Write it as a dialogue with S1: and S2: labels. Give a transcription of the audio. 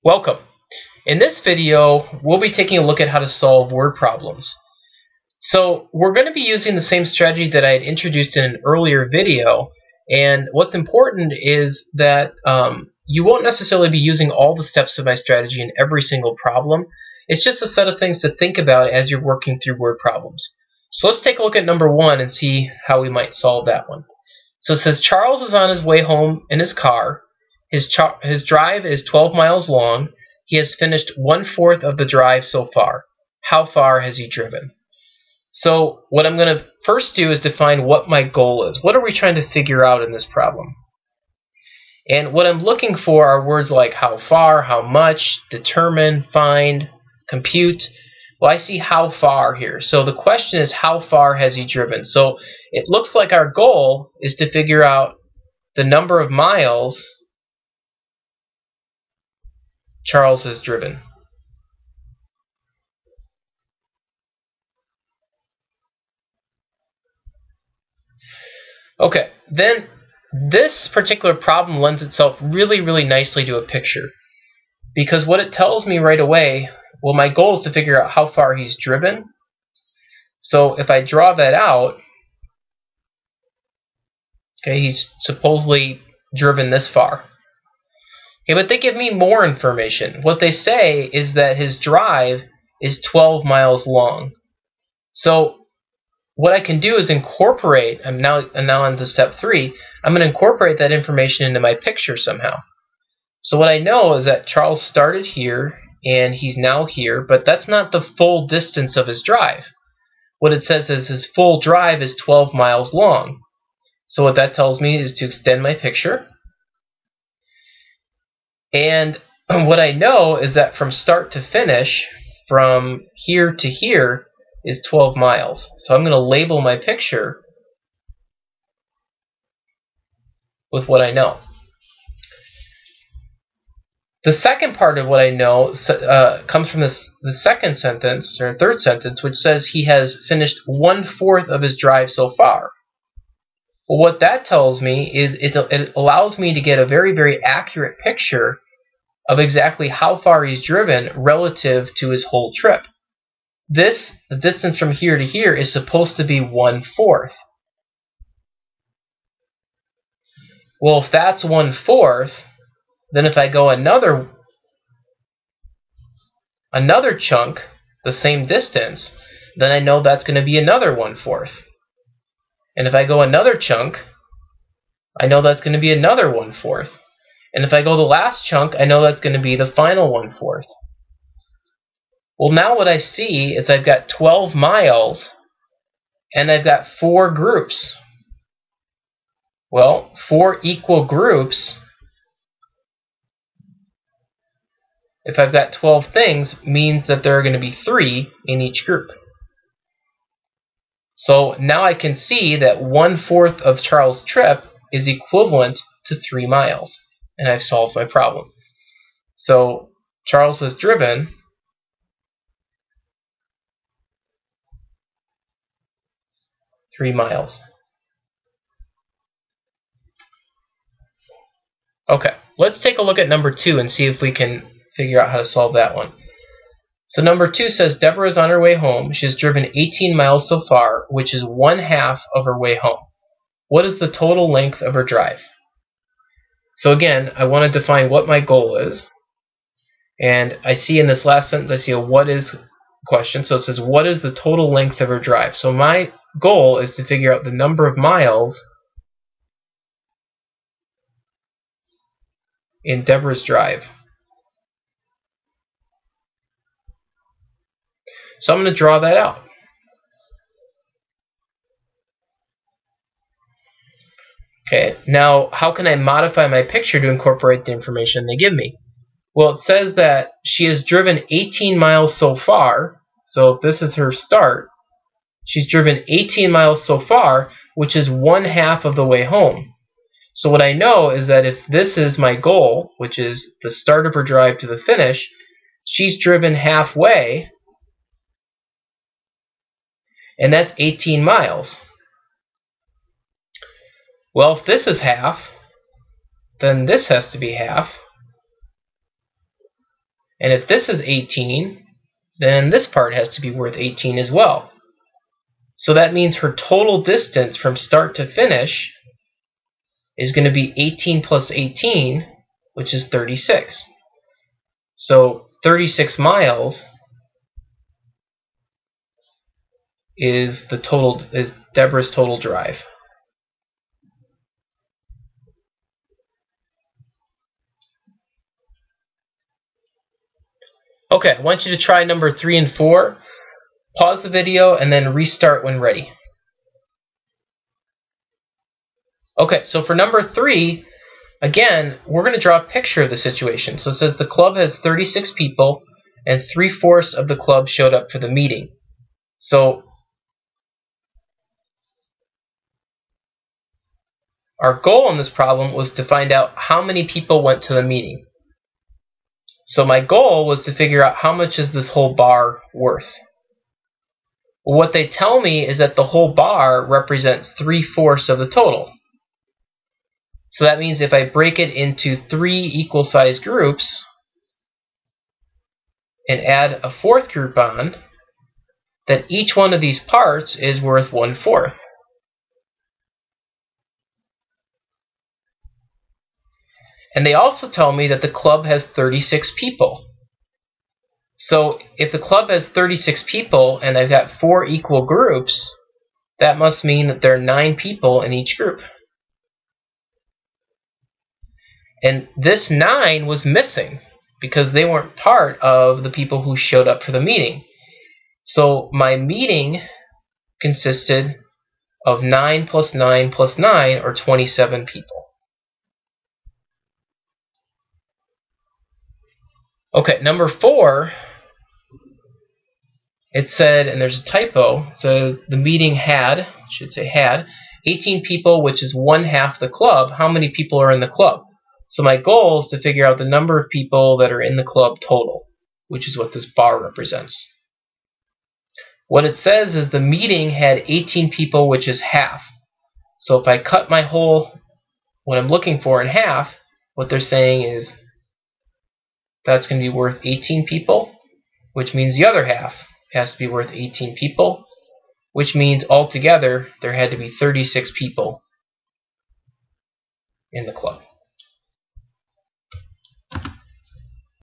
S1: Welcome. In this video, we'll be taking a look at how to solve word problems. So we're going to be using the same strategy that I had introduced in an earlier video, and what's important is that you won't necessarily be using all the steps of my strategy in every single problem. It's just a set of things to think about as you're working through word problems. So let's take a look at number 1 and see how we might solve that one. So it says Charles is on his way home in his car. His drive is 12 miles long. He has finished 1/4 of the drive so far. How far has he driven? So what I'm going to first do is define what my goal is. What are we trying to figure out in this problem? And what I'm looking for are words like how far, how much, determine, find, compute. Well, I see how far here. So the question is, how far has he driven? So it looks like our goal is to figure out the number of miles Charles has driven. Okay, then this particular problem lends itself really nicely to a picture, because what it tells me right away, well, my goal is to figure out how far he's driven. So if I draw that out, okay, he's supposedly driven this far. Okay, but they give me more information. What they say is that his drive is 12 miles long. So what I can do is incorporate, I'm now on to step 3, I'm going to incorporate that information into my picture somehow. So what I know is that Charles started here and he's now here, but that's not the full distance of his drive. What it says is his full drive is 12 miles long. So what that tells me is to extend my picture. And what I know is that from start to finish, from here to here, is 12 miles. So I'm going to label my picture with what I know. The second part of what I know comes from the second sentence, or third sentence, which says he has finished 1/4 of his drive so far. Well, what that tells me is it allows me to get a very accurate picture of exactly how far he's driven relative to his whole trip. The distance from here to here is supposed to be 1/4. Well, if that's 1/4, then if I go another chunk, the same distance, then I know that's going to be another 1/4. And if I go another chunk, I know that's going to be another 1/4. And if I go the last chunk, I know that's going to be the final 1/4. Well, now what I see is I've got 12 miles and I've got 4 groups. Well, 4 equal groups, if I've got 12 things, means that there are going to be 3 in each group. So now I can see that 1/4 of Charles' trip is equivalent to 3 miles. And I've solved my problem. So Charles has driven 3 miles. Okay, let's take a look at number 2 and see if we can figure out how to solve that one. So number 2 says Deborah is on her way home. She has driven 18 miles so far, which is 1/2 of her way home. What is the total length of her drive? So again, I want to define what my goal is. And I see in this last sentence, I see a what is question. So it says, what is the total length of her drive? So my goal is to figure out the number of miles in Deborah's drive. So I'm going to draw that out. Okay, now how can I modify my picture to incorporate the information they give me? Well, it says that she has driven 18 miles so far. So if this is her start, she's driven 18 miles so far, which is 1/2 of the way home. So what I know is that if this is my goal, which is the start of her drive to the finish, she's driven halfway, and that's 18 miles. Well, if this is half, then this has to be half. And if this is 18, then this part has to be worth 18 as well. So that means her total distance from start to finish is going to be 18 plus 18, which is 36. So 36 miles is Deborah's total drive. Okay, I want you to try number 3 and 4. Pause the video and then restart when ready. Okay, so for number 3, again, we're going to draw a picture of the situation. So it says the club has 36 people and 3/4 of the club showed up for the meeting. So our goal in this problem was to find out how many people went to the meeting. So my goal was to figure out how much is this whole bar worth. Well, what they tell me is that the whole bar represents 3/4 of the total. So that means if I break it into 3 equal-sized groups and add a 4th group on, that each one of these parts is worth 1/4. And they also tell me that the club has 36 people. So if the club has 36 people and I've got 4 equal groups, that must mean that there are 9 people in each group. And this 9 was missing because they weren't part of the people who showed up for the meeting. So my meeting consisted of 9 plus 9 plus 9, or 27 people. Okay, number 4, it said, and there's a typo, so the meeting had 18 people, which is 1/2 the club. How many people are in the club? So my goal is to figure out the number of people that are in the club total, which is what this bar represents. What it says is the meeting had 18 people, which is half. So if I cut my whole, what I'm looking for, in half, what they're saying is that's going to be worth 18 people, which means the other half has to be worth 18 people, which means altogether there had to be 36 people in the club.